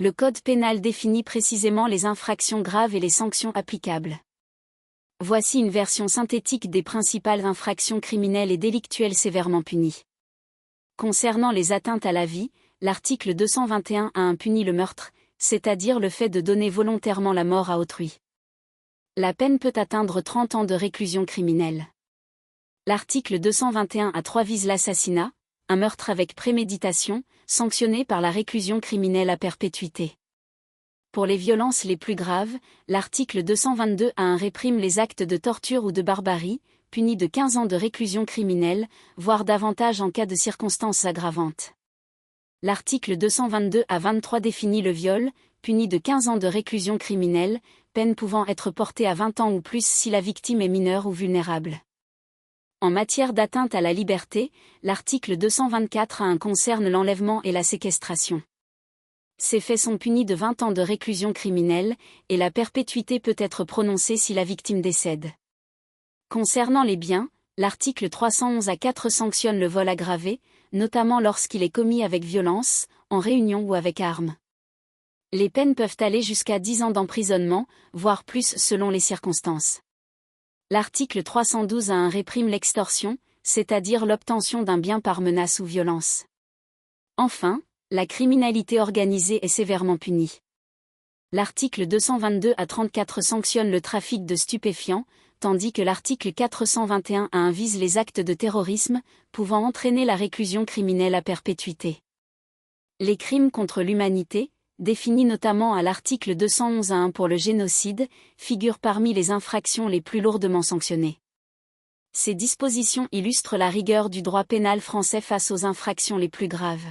Le Code pénal définit précisément les infractions graves et les sanctions applicables. Voici une version synthétique des principales infractions criminelles et délictuelles sévèrement punies. Concernant les atteintes à la vie, l'article 221-1 punit le meurtre, c'est-à-dire le fait de donner volontairement la mort à autrui. La peine peut atteindre 30 ans de réclusion criminelle. L'article 221-3 vise l'assassinat, un meurtre avec préméditation, sanctionné par la réclusion criminelle à perpétuité. Pour les violences les plus graves, l'article 222-1 réprime les actes de torture ou de barbarie, punis de 15 ans de réclusion criminelle, voire davantage en cas de circonstances aggravantes. L'article 222-23 définit le viol, puni de 15 ans de réclusion criminelle, peine pouvant être portée à 20 ans ou plus si la victime est mineure ou vulnérable. En matière d'atteinte à la liberté, l'article 224-1 concerne l'enlèvement et la séquestration. Ces faits sont punis de 20 ans de réclusion criminelle, et la perpétuité peut être prononcée si la victime décède. Concernant les biens, l'article 311-4 sanctionne le vol aggravé, notamment lorsqu'il est commis avec violence, en réunion ou avec arme. Les peines peuvent aller jusqu'à 10 ans d'emprisonnement, voire plus selon les circonstances. L'article 312-1 réprime l'extorsion, c'est-à-dire l'obtention d'un bien par menace ou violence. Enfin, la criminalité organisée est sévèrement punie. L'article 222-34 sanctionne le trafic de stupéfiants, tandis que l'article 421-1 vise les actes de terrorisme, pouvant entraîner la réclusion criminelle à perpétuité. Les crimes contre l'humanité, définis notamment à l'article 211-1 pour le génocide, figurent parmi les infractions les plus lourdement sanctionnées. Ces dispositions illustrent la rigueur du droit pénal français face aux infractions les plus graves.